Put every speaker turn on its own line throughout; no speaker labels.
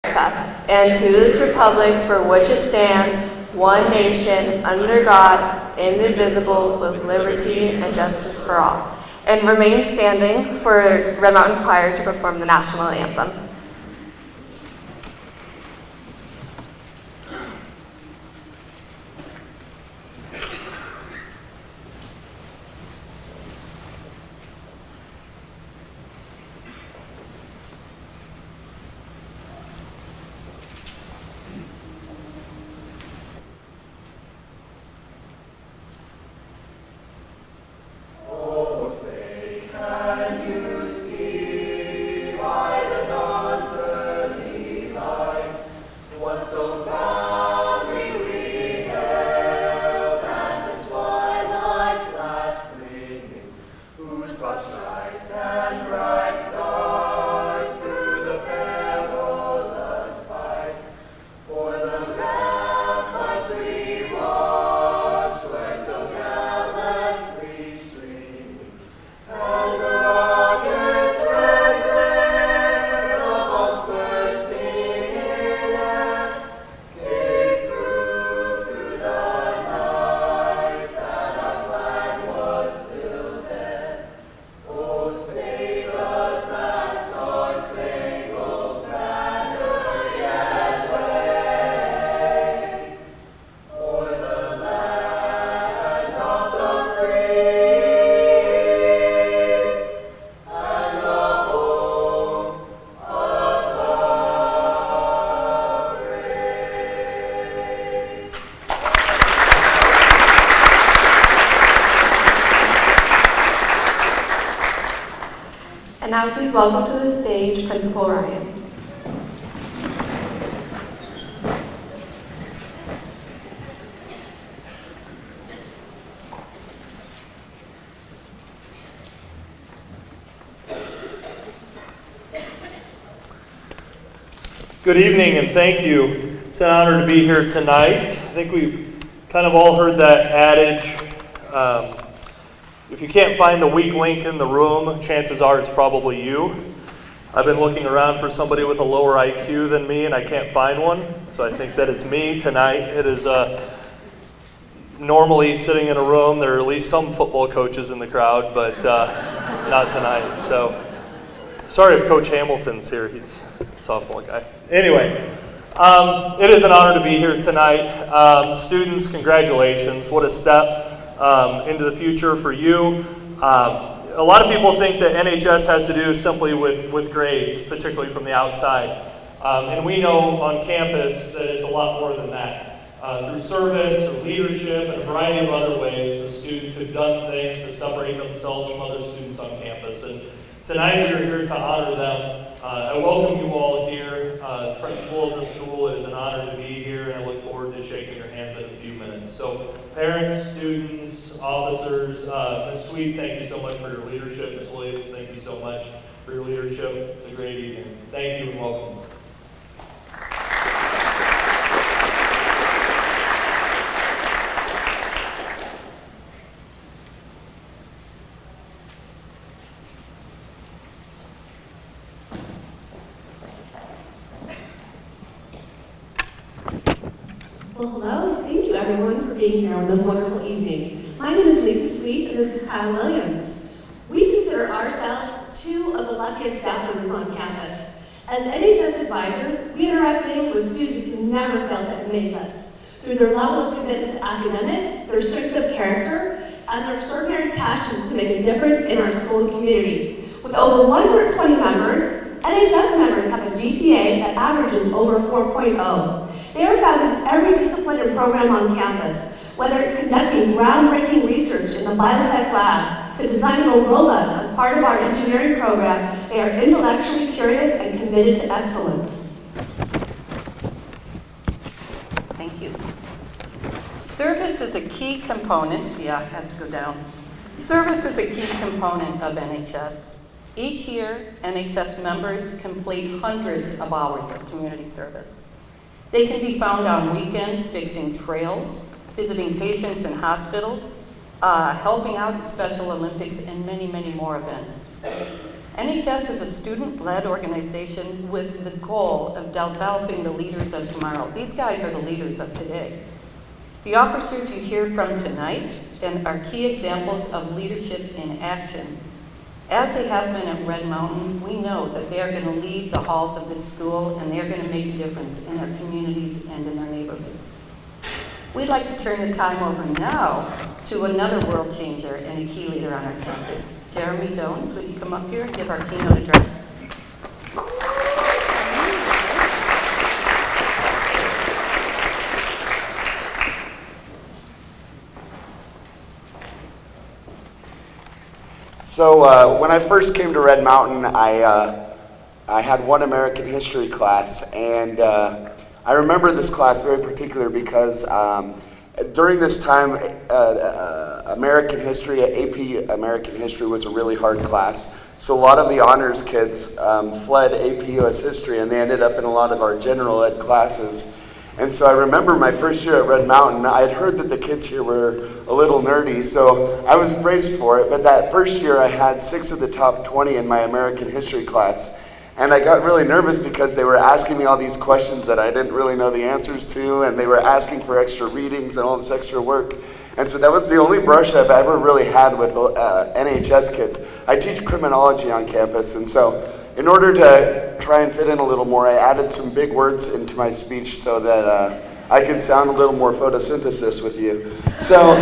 America, and to this republic for which it stands, one nation, under God, indivisible, with liberty and justice for all. And remain standing for Red Mountain Choir to perform the national anthem. And now please welcome to the stage Principal Ryan.
Good evening and thank you. It's an honor to be here tonight. I think we've kind of all heard that adage. If you can't find the weak link in the room, chances are it's probably you. I've been looking around for somebody with a lower IQ than me and I can't find one, so I think that it's me tonight. It is normally sitting in a room, there are at least some football coaches in the crowd, but not tonight. So sorry if Coach Hamilton's here, he's a softball guy. Anyway, it is an honor to be here tonight. Students, congratulations. What a step into the future for you. A lot of people think that NHS has to do simply with grades, particularly from the outside. And we know on campus that it's a lot more than that. Through service, through leadership, and a variety of other ways, the students have done things to separate themselves from other students on campus. And tonight we're here to honor them. I welcome you all here. As principal of the school, it is an honor to be here, and I look forward to shaking your hands in a few minutes. So parents, students, officers, Ms. Sweet, thank you so much for your leadership. Ms. Williams, thank you so much for your leadership. It's a great evening. Thank you and welcome.
Well, hello. Thank you, everyone, for being here on this wonderful evening. My name is Lisa Sweet, and this is Kyle Williams. We consider ourselves two of the luckiest staff members on campus. As NHS advisors, we interact daily with students who never fail to amaze us through their level of commitment to academics, their strength of character, and their extraordinary passion to make a difference in our school and community. With over 120 members, NHS members have a GPA that averages over 4.0. They are found in every discipline and program on campus, whether it's conducting groundbreaking research in the biotech lab to designing a robot as part of our engineering program. They are intellectually curious and committed to excellence.
Thank you. Service is a key component, it has to go down. Service is a key component of NHS. Each year, NHS members complete hundreds of hours of community service. They can be found on weekends fixing trails, visiting patients in hospitals, helping out at Special Olympics, and many, many more events. NHS is a student-led organization with the goal of developing the leaders of tomorrow. These guys are the leaders of today. The officers you hear from tonight and are key examples of leadership in action. As they have been at Red Mountain, we know that they are going to leave the halls of this school and they are going to make a difference in our communities and in our neighborhoods. We'd like to turn the time over now to another world changer and a key leader on our campus. Jeremy Jones, would you come up here and give our keynote address?
So when I first came to Red Mountain, I had one American history class, and I remember this class very particular because during this time, American history, AP American history was a really hard class. So a lot of the honors kids fled AP US history, and they ended up in a lot of our general ed classes. And so I remember my first year at Red Mountain, I had heard that the kids here were a little nerdy, so I was braced for it. But that first year I had 6 of the top 20 in my American history class. And I got really nervous because they were asking me all these questions that I didn't really know the answers to, and they were asking for extra readings and all this extra work. And so that was the only brush I've ever really had with NHS kids. I teach criminology on campus, and so in order to try and fit in a little more, I added some big words into my speech so that I could sound a little more photosynthesis with you. So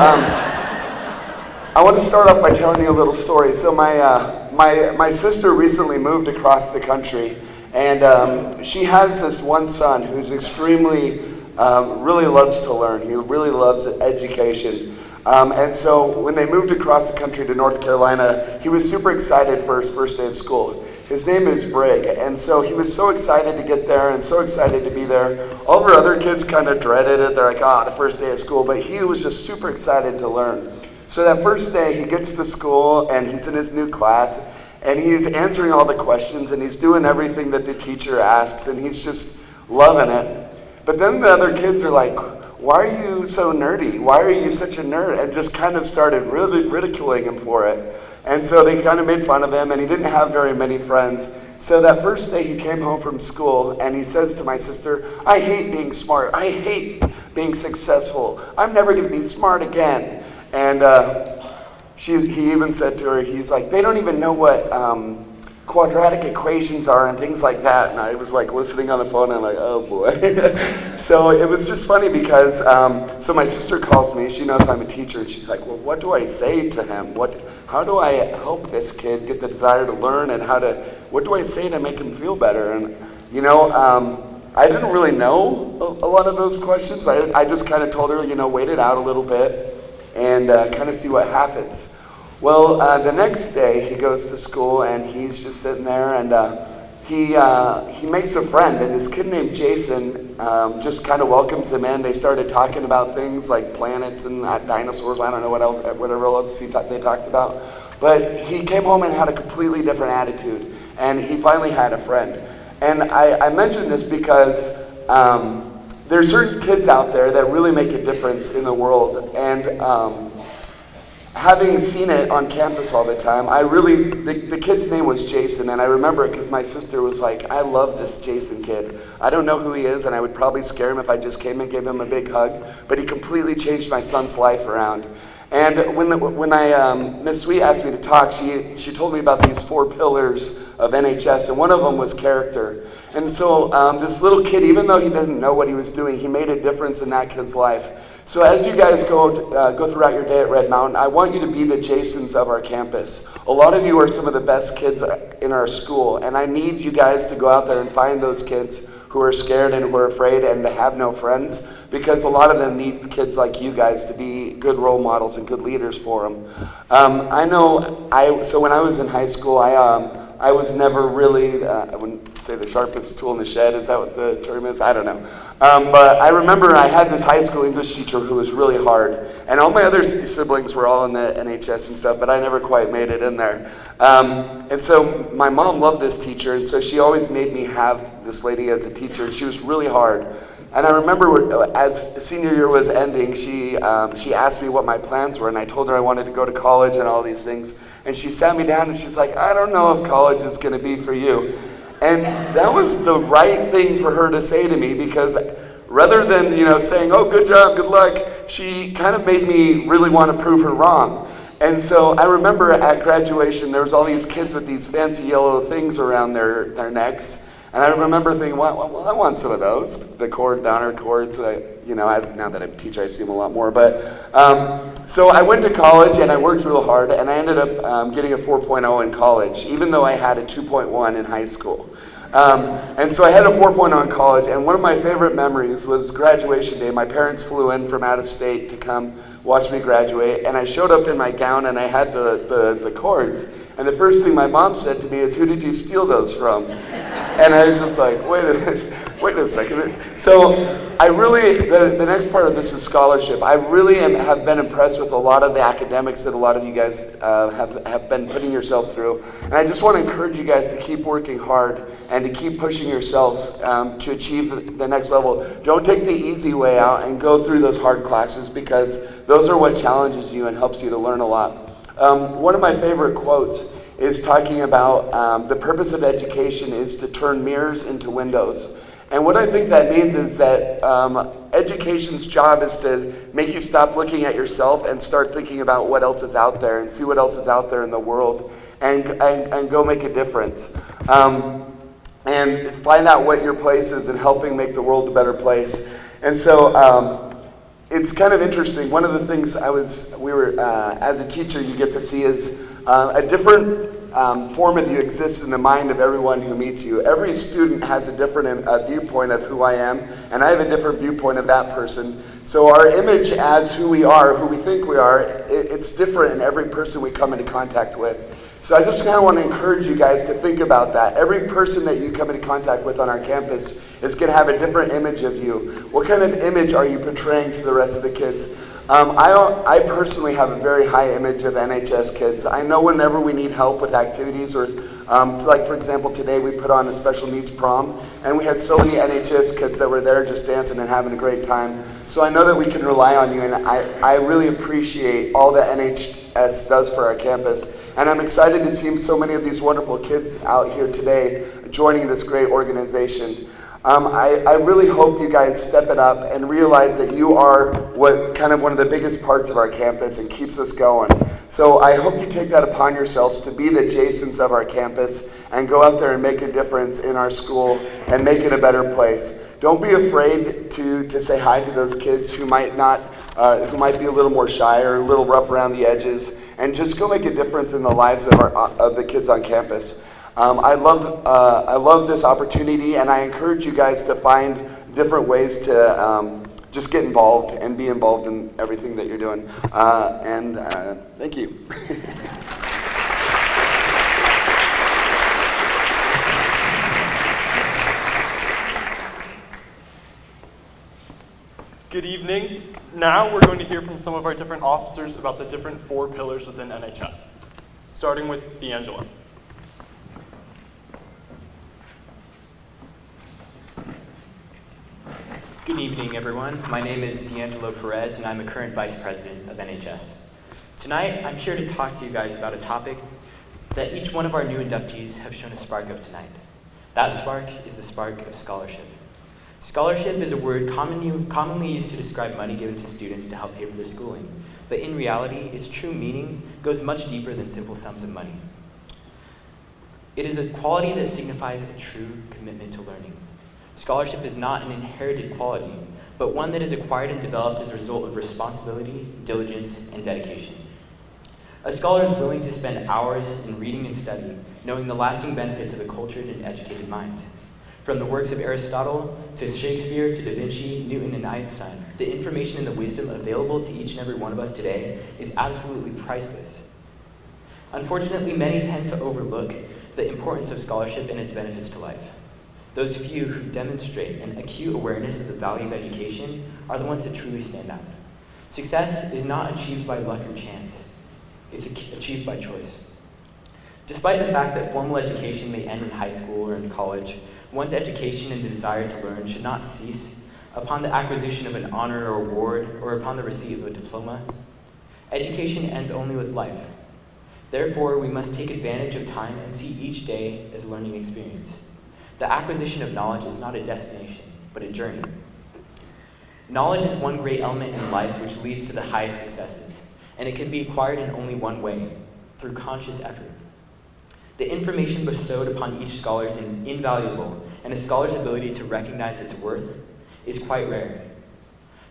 I want to start off by telling you a little story. So my sister recently moved across the country, and she has this one son who's extremely, really loves to learn. He really loves education. And so when they moved across the country to North Carolina, he was super excited for his first day of school. His name is Brig, and so he was so excited to get there and so excited to be there. All of our other kids kind of dreaded it. They're like, the first day of school, but he was just super excited to learn. So that first day, he gets to school, and he's in his new class, and he's answering all the questions, and he's doing everything that the teacher asks, and he's just loving it. But then the other kids are like, why are you so nerdy? Why are you such a nerd? And just kind of started really ridiculing him for it. And so they kind of made fun of him, and he didn't have very many friends. So that first day he came home from school, and he says to my sister, I hate being smart. I hate being successful. I'm never going to be smart again. And he even said to her, he's like, they don't even know what quadratic equations are and things like that. And I was like listening on the phone, and I'm like, oh boy. So it was just funny because, so my sister calls me, she knows I'm a teacher, and she's like, well, what do I say to him? How do I help this kid get the desire to learn, and what do I say to make him feel better? And I didn't really know a lot of those questions. I just kind of told her, wait it out a little bit and kind of see what happens. Well, the next day he goes to school, and he's just sitting there, and he makes a friend, and this kid named Jason just kind of welcomes him in. They started talking about things like planets and dinosaurs. I don't know whatever else they talked about. But he came home and had a completely different attitude, and he finally had a friend. And I mention this because there's certain kids out there that really make a difference in the world, and having seen it on campus all the time, the kid's name was Jason, and I remember it because my sister was like, I love this Jason kid. I don't know who he is, and I would probably scare him if I just came and gave him a big hug, but he completely changed my son's life around. And when Miss Sweet asked me to talk, she told me about these 4 pillars of NHS, and one of them was character. And so this little kid, even though he didn't know what he was doing, he made a difference in that kid's life. So as you guys go throughout your day at Red Mountain, I want you to be the Jasons of our campus. A lot of you are some of the best kids in our school, and I need you guys to go out there and find those kids who are scared and who are afraid and to have no friends, because a lot of them need kids like you guys to be good role models and good leaders for them. So when I was in high school, I was never really, I wouldn't say the sharpest tool in the shed, is that what the term is? I don't know. But I remember I had this high school English teacher who was really hard, and all my other siblings were all in the NHS and stuff, but I never quite made it in there. And so my mom loved this teacher, and so she always made me have this lady as a teacher, and she was really hard. And I remember as senior year was ending, she asked me what my plans were, and I told her I wanted to go to college and all these things. And she sat me down and she's like, I don't know if college is going to be for you. And that was the right thing for her to say to me, because rather than, saying, oh, good job, good luck, she kind of made me really want to prove her wrong. And so I remember at graduation, there was all these kids with these fancy yellow things around their necks. And I remember thinking, well, I want some of those, the chord, the honor chords. Now that I'm a teacher, I see them a lot more. But so I went to college and I worked real hard, and I ended up getting a 4.0 in college, even though I had a 2.1 in high school. And so I had a 4.0 in college, and one of my favorite memories was graduation day. My parents flew in from out of state to come watch me graduate, and I showed up in my gown and I had the cords. And the first thing my mom said to me is, who did you steal those from? And I was just like, wait a second. So I really, the next part of this is scholarship. I really have been impressed with a lot of the academics that a lot of you guys have been putting yourselves through. And I just want to encourage you guys to keep working hard and to keep pushing yourselves to achieve the next level. Don't take the easy way out and go through those hard classes, because those are what challenges you and helps you to learn a lot. One of my favorite quotes is talking about the purpose of education is to turn mirrors into windows. And what I think that means is that education's job is to make you stop looking at yourself and start thinking about what else is out there and see what else is out there in the world and go make a difference. And find out what your place is in helping make the world a better place. And so it's kind of interesting. One of the things as a teacher, you get to see is a different form of you exists in the mind of everyone who meets you. Every student has a different viewpoint of who I am, and I have a different viewpoint of that person. So our image as who we are, who we think we are, it's different in every person we come into contact with. So I just kind of want to encourage you guys to think about that. Every person that you come into contact with on our campus is going to have a different image of you. What kind of image are you portraying to the rest of the kids? I personally have a very high image of NHS kids. I know whenever we need help with activities, or like for example today we put on a special needs prom, and we had so many NHS kids that were there just dancing and having a great time. So I know that we can rely on you, and I really appreciate all that NHS does for our campus. And I'm excited to see so many of these wonderful kids out here today joining this great organization. I really hope you guys step it up and realize that you are one of the biggest parts of our campus and keeps us going. So I hope you take that upon yourselves to be the Jasons of our campus and go out there and make a difference in our school and make it a better place. Don't be afraid to say hi to those kids who might be a little more shy or a little rough around the edges, and just go make a difference in the lives of the kids on campus. I love this opportunity, and I encourage you guys to find different ways to just get involved and be involved in everything that you're doing. Thank you.
Good evening. Now we're going to hear from some of our different officers about the different 4 pillars within NHS, starting with D'Angelo.
Good evening, everyone. My name is D'Angelo Perez, and I'm a current Vice President of NHS. Tonight, I'm here to talk to you guys about a topic that each one of our new inductees have shown a spark of tonight. That spark is the spark of scholarship. Scholarship is a word commonly used to describe money given to students to help pay for their schooling, but in reality, its true meaning goes much deeper than simple sums of money. It is a quality that signifies a true commitment to learning. Scholarship is not an inherited quality, but one that is acquired and developed as a result of responsibility, diligence, and dedication. A scholar is willing to spend hours in reading and study, knowing the lasting benefits of a cultured and educated mind. From the works of Aristotle, to Shakespeare, to Da Vinci, Newton, and Einstein, the information and the wisdom available to each and every one of us today is absolutely priceless. Unfortunately, many tend to overlook the importance of scholarship and its benefits to life. Those few who demonstrate an acute awareness of the value of education are the ones that truly stand out. Success is not achieved by luck or chance. It's achieved by choice. Despite the fact that formal education may end in high school or in college, one's education and desire to learn should not cease upon the acquisition of an honor or award, or upon the receipt of a diploma. Education ends only with life. Therefore, we must take advantage of time and see each day as a learning experience. The acquisition of knowledge is not a destination, but a journey. Knowledge is one great element in life which leads to the highest successes, and it can be acquired in only one way, through conscious effort. The information bestowed upon each scholar is invaluable, and a scholar's ability to recognize its worth is quite rare.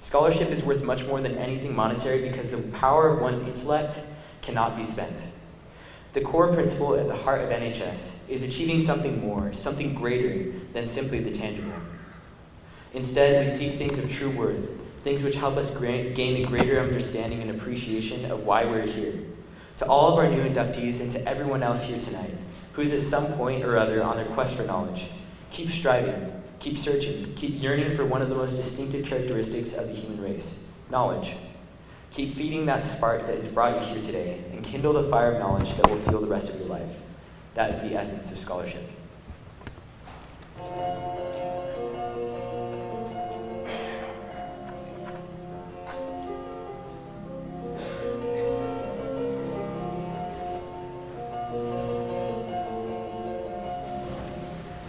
Scholarship is worth much more than anything monetary because the power of one's intellect cannot be spent. The core principle at the heart of NHS is achieving something more, something greater than simply the tangible. Instead, we seek things of true worth, things which help us gain a greater understanding and appreciation of why we're here. To all of our new inductees and to everyone else here tonight, who is at some point or other on their quest for knowledge, keep striving, keep searching, keep yearning for one of the most distinctive characteristics of the human race, knowledge. Keep feeding that spark that has brought you here today, and kindle the fire of knowledge that will fuel the rest of your life. That is the essence of scholarship.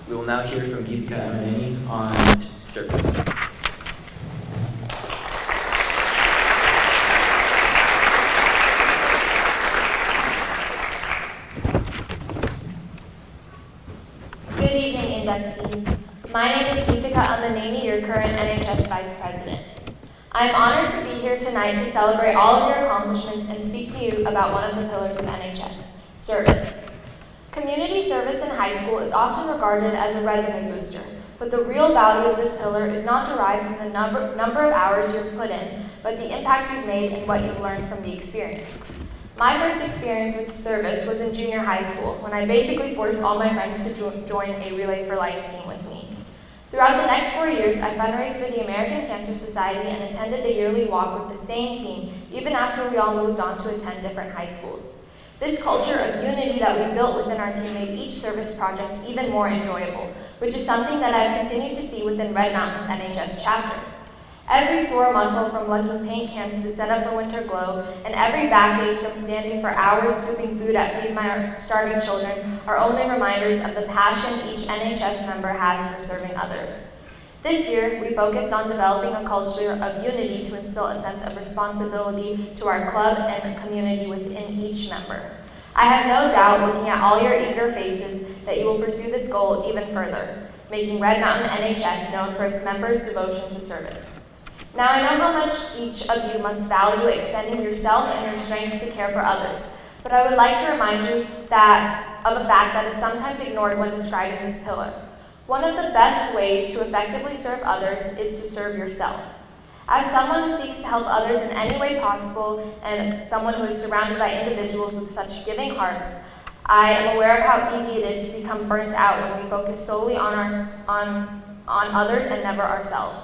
We will now hear from Geethika Amaneni on service.
Good evening, inductees. My name is Geethika Amaneni, your current NHS Vice President. I am honored to be here tonight to celebrate all of your accomplishments and speak to you about one of the pillars of NHS, service. Community service in high school is often regarded as a resume booster, but the real value of this pillar is not derived from the number of hours you've put in, but the impact you've made and what you've learned from the experience. My first experience with service was in junior high school, when I basically forced all my friends to join a Relay for Life team with me. Throughout the next 4 years, I fundraised for the American Cancer Society and attended the yearly walk with the same team, even after we all moved on to attend different high schools. This culture of unity that we built within our team made each service project even more enjoyable, which is something that I've continued to see within Red Mountain's NHS chapter. Every sore muscle from lugging paint cans to set up a winter glow, and every backache from standing for hours scooping food at Feed My Starving Children are only reminders of the passion each NHS member has for serving others. This year, we focused on developing a culture of unity to instill a sense of responsibility to our club and community within each member. I have no doubt, looking at all your eager faces, that you will pursue this goal even further, making Red Mountain NHS known for its members' devotion to service. Now, I know how much each of you must value extending yourself and your strengths to care for others, but I would like to remind you of a fact that is sometimes ignored when describing this pillar. One of the best ways to effectively serve others is to serve yourself. As someone who seeks to help others in any way possible, and as someone who is surrounded by individuals with such giving hearts, I am aware of how easy it is to become burnt out when we focus solely on others and never ourselves.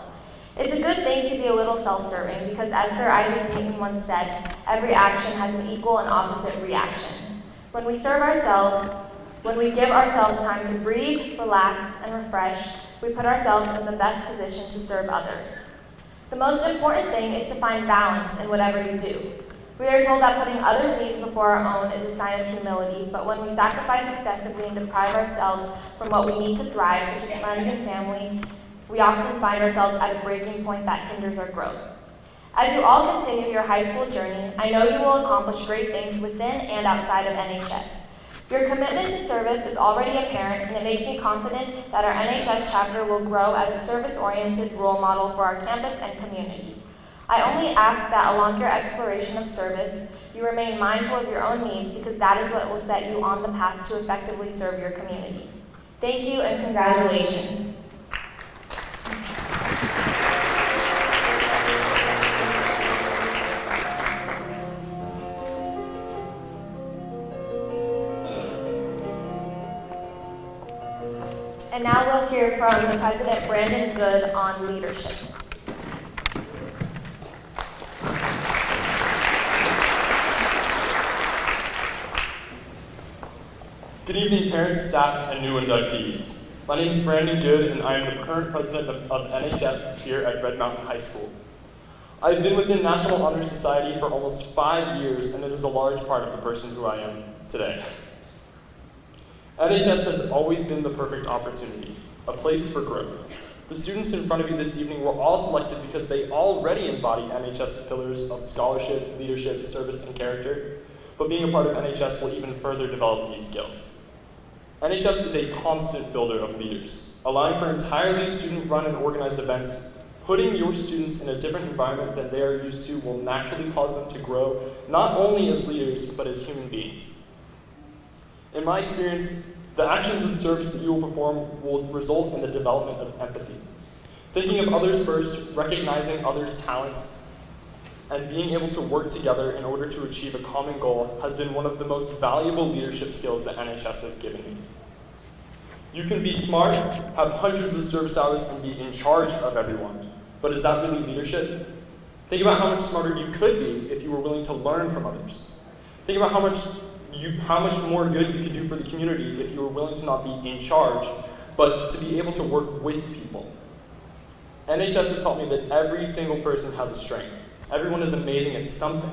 It's a good thing to be a little self-serving because, as Sir Isaac Newton once said, every action has an equal and opposite reaction. When we serve ourselves, when we give ourselves time to breathe, relax, and refresh, we put ourselves in the best position to serve others. The most important thing is to find balance in whatever you do. We are told that putting others' needs before our own is a sign of humility, but when we sacrifice excessively and deprive ourselves from what we need to thrive, such as friends and family, we often find ourselves at a breaking point that hinders our growth. As you all continue your high school journey, I know you will accomplish great things within and outside of NHS. Your commitment to service is already apparent, and it makes me confident that our NHS chapter will grow as a service-oriented role model for our campus and community. I only ask that along your exploration of service, you remain mindful of your own needs because that is what will set you on the path to effectively serve your community. Thank you and congratulations. And now we'll hear from the President, Brandon Good, on leadership.
Good evening, parents, staff, and new inductees. My name is Brandon Good, and I am the current president of NHS here at Red Mountain High School. I've been within National Honor Society for almost 5 years, and it is a large part of the person who I am today. NHS has always been the perfect opportunity, a place for growth. The students in front of you this evening were all selected because they already embody NHS's pillars of scholarship, leadership, service, and character, but being a part of NHS will even further develop these skills. NHS is a constant builder of leaders, allowing for entirely student-run and organized events. Putting your students in a different environment than they are used to will naturally cause them to grow, not only as leaders, but as human beings. In my experience, the actions of service that you will perform will result in the development of empathy. Thinking of others first, recognizing others' talents, and being able to work together in order to achieve a common goal has been one of the most valuable leadership skills that NHS has given me. You can be smart, have hundreds of service hours, and be in charge of everyone. But is that really leadership? Think about how much smarter you could be if you were willing to learn from others. Think about how much more good you could do for the community if you were willing to not be in charge, but to be able to work with people. NHS has taught me that every single person has a strength. Everyone is amazing at something.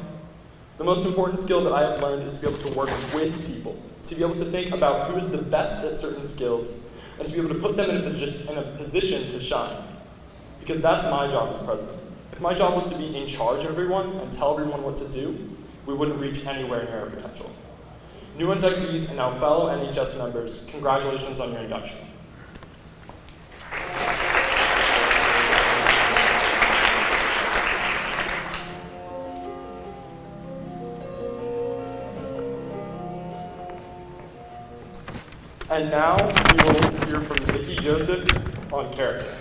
The most important skill that I have learned is to be able to work with people, to be able to think about who is the best at certain skills, and to be able to put them in a position to shine. Because that's my job as president. If my job was to be in charge of everyone and tell everyone what to do, we wouldn't reach anywhere near our potential. New inductees and now fellow NHS members, congratulations on your induction. And now we will hear from Nikki Joseph on character.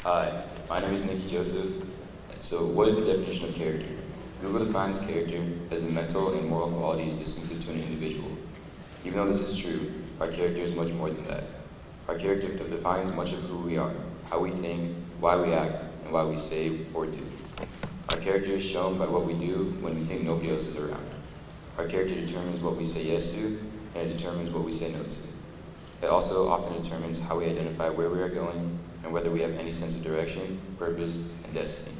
Hi, my name is Nikki Joseph. So what is the definition of character? Google defines character as the mental and moral qualities distinctive to an individual. Even though this is true, our character is much more than that. Our character defines much of who we are, how we think, why we act, and why we say or do. Our character is shown by what we do when we think nobody else is around. Our character determines what we say yes to, and it determines what we say no to. It also often determines how we identify where we are going and whether we have any sense of direction, purpose, and destiny.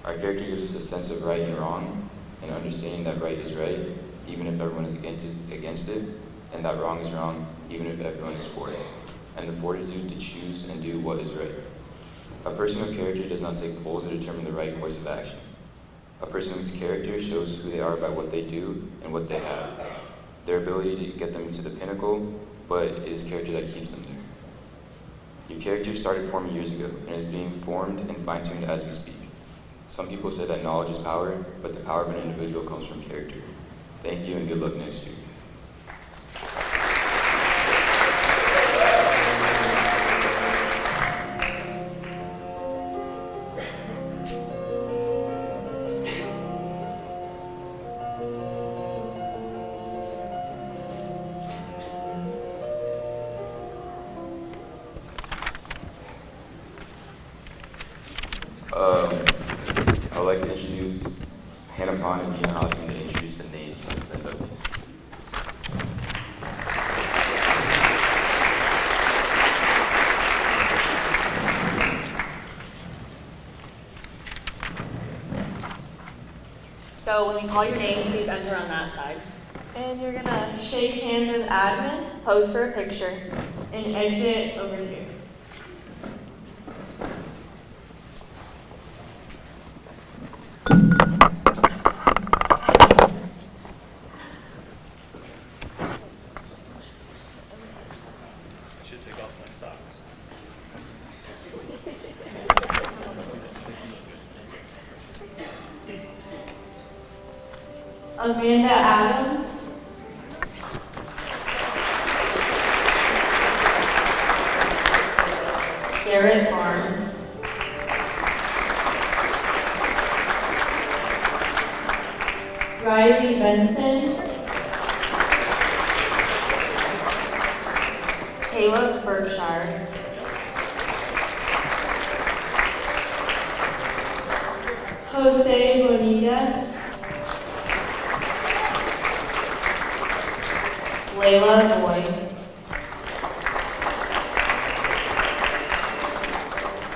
Our character gives us a sense of right and wrong, and understanding that right is right, even if everyone is against it, and that wrong is wrong, even if everyone is for it, and the fortitude to choose and do what is right. A person of character does not take polls to determine the right course of action. A person whose character shows who they are by what they do and what they have, their ability to get them to the pinnacle, but it is character that keeps them there. Your character started forming years ago and is being formed and fine-tuned as we speak. Some people say that knowledge is power, but the power of an individual comes from character. Thank you and good luck next year. I would like to introduce Hannah Pond and Gina Hoskin to introduce the names of the inductees.
So when we call your name, please enter on that side. And you're gonna shake hands with admin, pose for a picture, and exit over here.
I should take off my socks.
Amanda Adams. Garrett Barnes. Riley Benson. Caleb Berkshire. Jose Bonitas, Layla Boyd,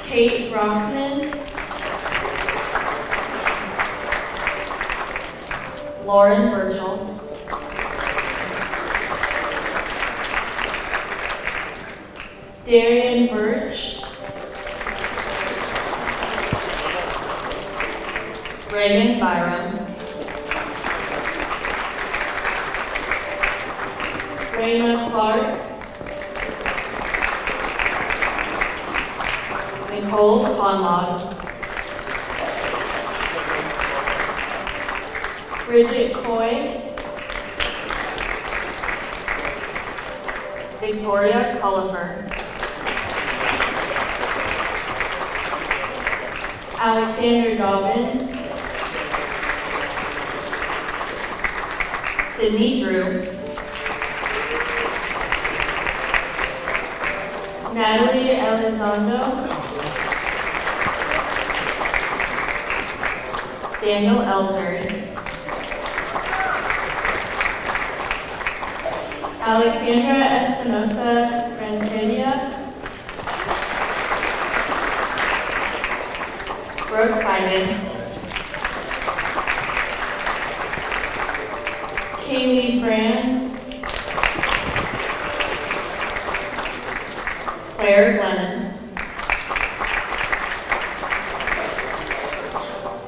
Kate Brockman, Lauren Burchell, Darian Birch, Reagan Byram, Raina Clark, Nicole Conlog, Bridget Coy, Victoria Cullifer, Alexander Dobbins, Sydney Drew, Natalie Elizondo, Daniel Ellsbury, Alexandra Espinosa Renteria, Brooke Biden, Kaylee Franz, Claire Glennon,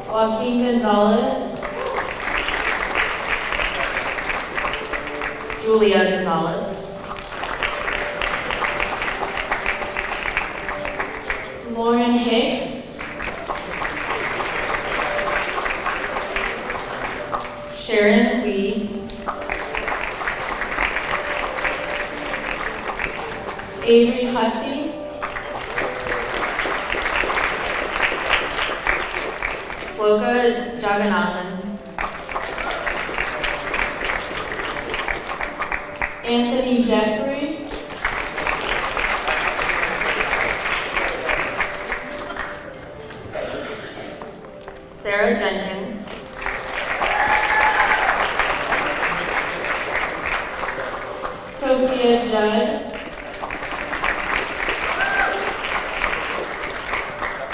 Joaquin Gonzalez, Julia Gonzalez, Lauren Hicks, Sharon Lee, Avery Hussey, Sloka Jagannathan, Anthony Jeffrey, Sarah Jenkins, Sophia Judd,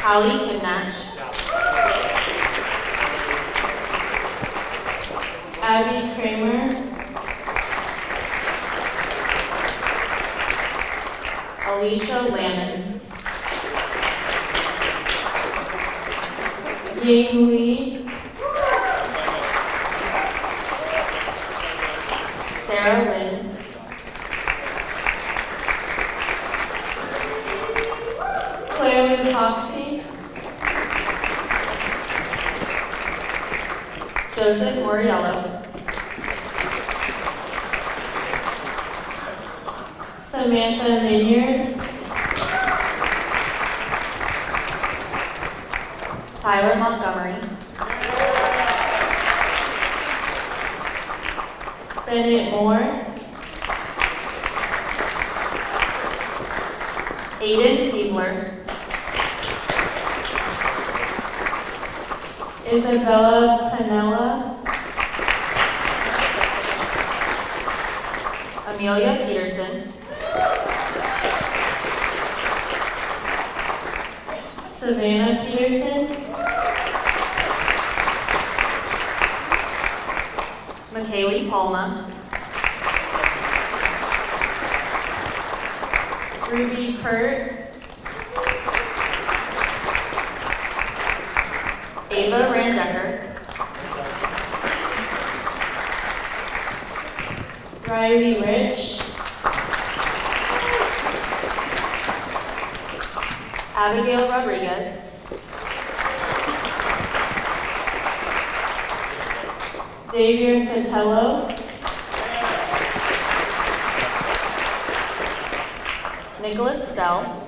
Hallie Kidnatch, Abby Kramer, Alicia Lannon, Ying Lee, Sarah Lind, Claire Liz Hoxie, Joseph Moriello, Samantha Minyard, Tyler Montgomery, Bennett Moore, Aiden Fiedler, Isabella Panella, Amelia Peterson, Savannah Peterson, McKaylee Palma, Ruby Kurt, Ava Randecker, Riley Rich, Abigail Rodriguez, Xavier Sotelo, Nicholas Stell,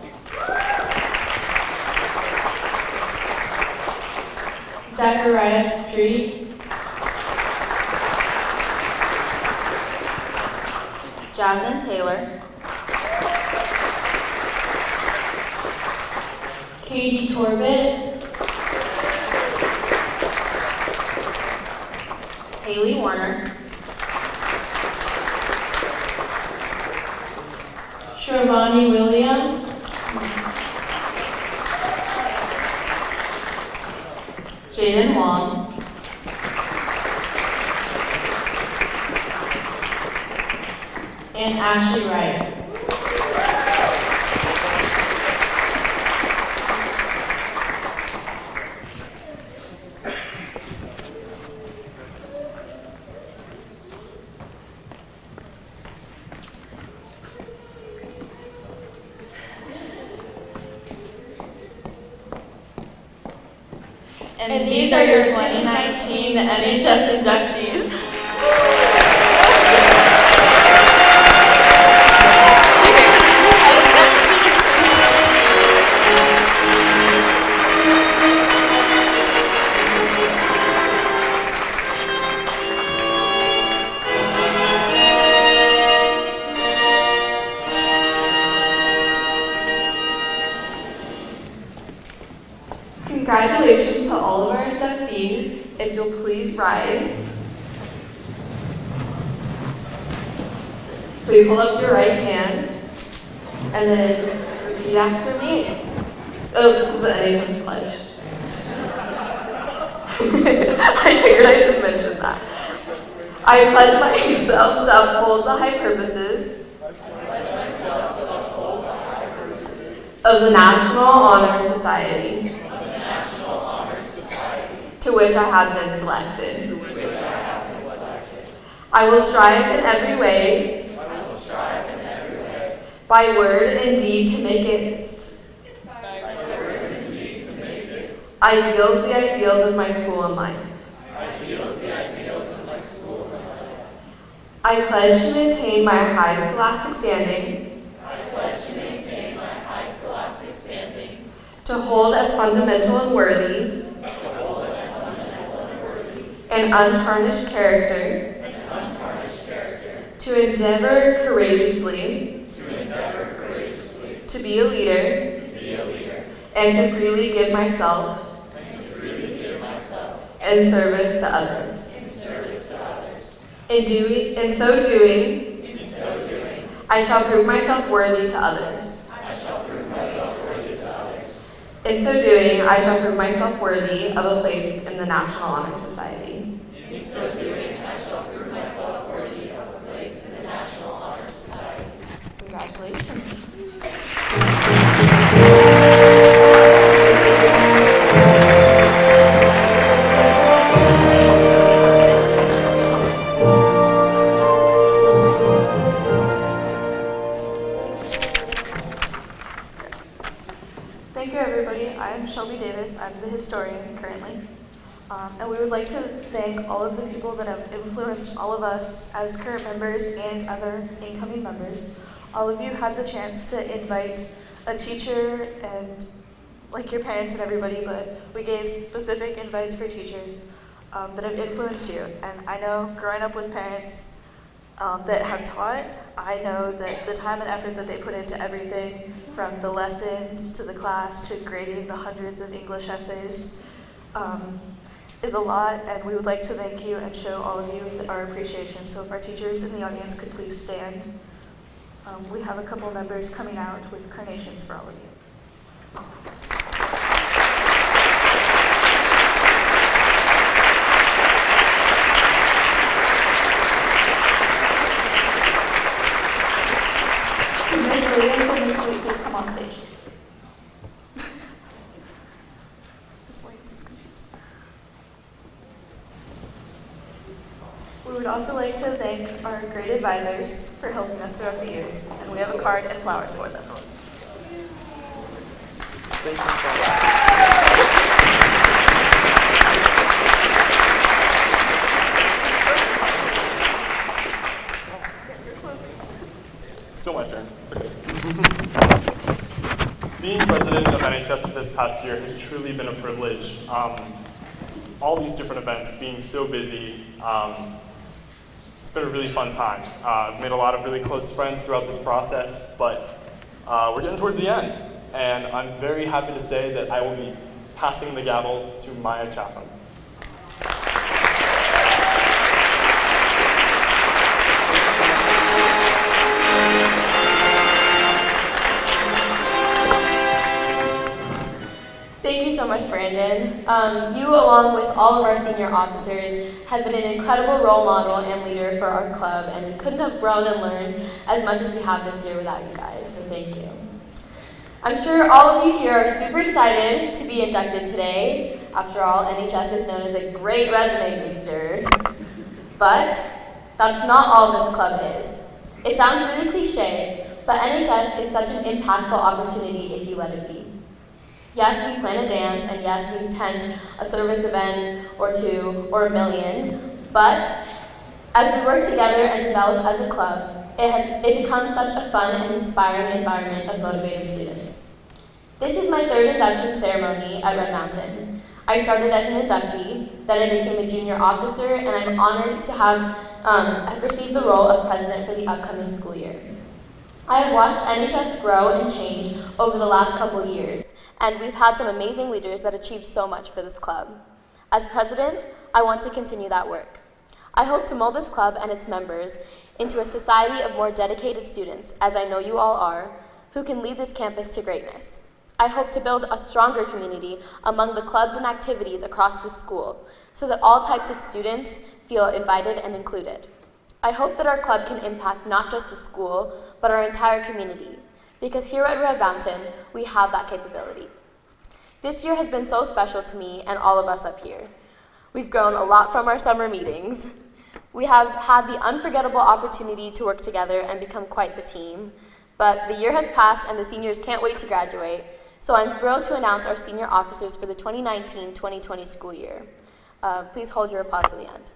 Zachariah Street, Jasmine Taylor, Katie Torbett,
Haley Warner,
Shravani Williams,
Jaden Wong,
and Ashley Wright.
and these are your 2019 NHS inductees.
Congratulations to all of our inductees. If you'll please rise. Please hold up your right hand and then repeat after me. Oh, this is the NHS pledge. I figured I should mention that. I pledge myself to uphold the high purposes of the National Honor Society, to which I have been selected. I will strive in every way, by word and deed, to make its ideals the ideals of my school and life. I pledge to maintain my high scholastic standing, to hold as fundamental and worthy and untarnished character, to endeavor courageously to be a leader, and to freely give myself in service to others. In so doing, I shall prove myself worthy to others. In so doing, I shall prove myself worthy of a place in the National Honor Society. In so doing, I shall prove myself worthy of a place in the National Honor Society. Congratulations. Thank you, everybody. I'm Shelby Davis. I'm the historian currently. And we would like to thank all of the people that have influenced all of us as current members and as our incoming members. All of you had the chance to invite a teacher and like your parents and everybody, but we gave specific invites for teachers that have influenced you. And I know growing up with parents that have taught, I know that the time and effort that they put into everything, from the lessons to the class to grading the hundreds of English essays, is a lot, and we would like to thank you and show all of you our appreciation. So if our teachers in the audience could please stand. We have a couple members coming out with carnations for all of you. Ms. Williams and Ms. Sweet, please come on stage. Ms. Williams is confused. We would also like to thank our great advisors for helping us throughout the years, and we have a card and flowers for them.
Thank you so much. Still my turn. Okay. Being president of NHS this past year has truly been a privilege. All these different events, being so busy, it's been a really fun time. I've made a lot of really close friends throughout this process, but we're getting towards the end, and I'm very happy to say that I will be passing the gavel to Maya Chatham.
Thank you so much, Brandon. You, along with all of our senior officers, have been an incredible role model and leader for our club, and we couldn't have grown and learned as much as we have this year without you guys, so thank you. I'm sure all of you here are super excited to be inducted today. After all, NHS is known as a great resume booster. But that's not all this club is. It sounds really cliche, but NHS is such an impactful opportunity if you let it be. Yes, we plan a dance, and yes, we attend a service event or two or a million, but as we work together and develop as a club, it becomes such a fun and inspiring environment of motivated students. This is my third induction ceremony at Red Mountain. I started as an inductee, then I became a junior officer, and I'm honored to have received the role of president for the upcoming school year. I have watched NHS grow and change over the last couple years, and we've had some amazing leaders that achieved so much for this club. As president, I want to continue that work. I hope to mold this club and its members into a society of more dedicated students, as I know you all are, who can lead this campus to greatness. I hope to build a stronger community among the clubs and activities across the school, so that all types of students feel invited and included. I hope that our club can impact not just the school, but our entire community, because here at Red Mountain, we have that capability. This year has been so special to me and all of us up here. We've grown a lot from our summer meetings. We have had the unforgettable opportunity to work together and become quite the team, but the year has passed and the seniors can't wait to graduate, so I'm thrilled to announce our senior officers for the 2019-2020 school year. Please hold your applause to the end.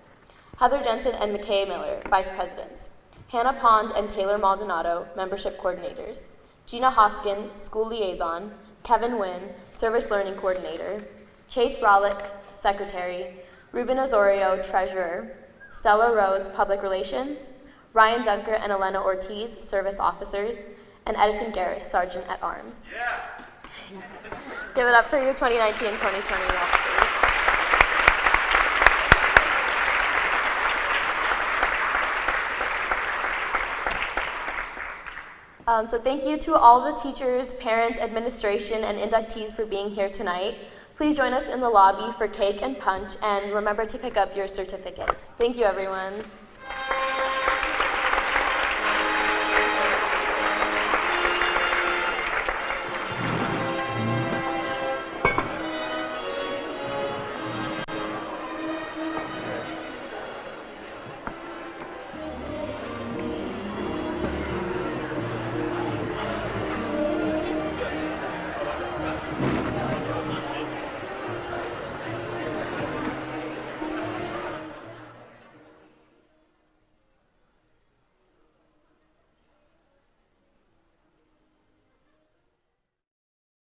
Heather Jensen and McKay Miller, Vice Presidents. Hannah Pond and Taylor Maldonado, Membership Coordinators. Gina Hoskin, School Liaison. Kevin Wynn, Service Learning Coordinator. Chase Rollick, Secretary. Ruben Osorio, Treasurer. Stella Rose, Public Relations. Ryan Dunker and Elena Ortiz, Service Officers. And Edison Garris, Sergeant at Arms. Yeah. Give it up for your 2019 and 2020 officers. So thank you to all the teachers, parents, administration, and inductees for being here tonight. Please join us in the lobby for cake and punch, and remember to pick up your certificates. Thank you, everyone.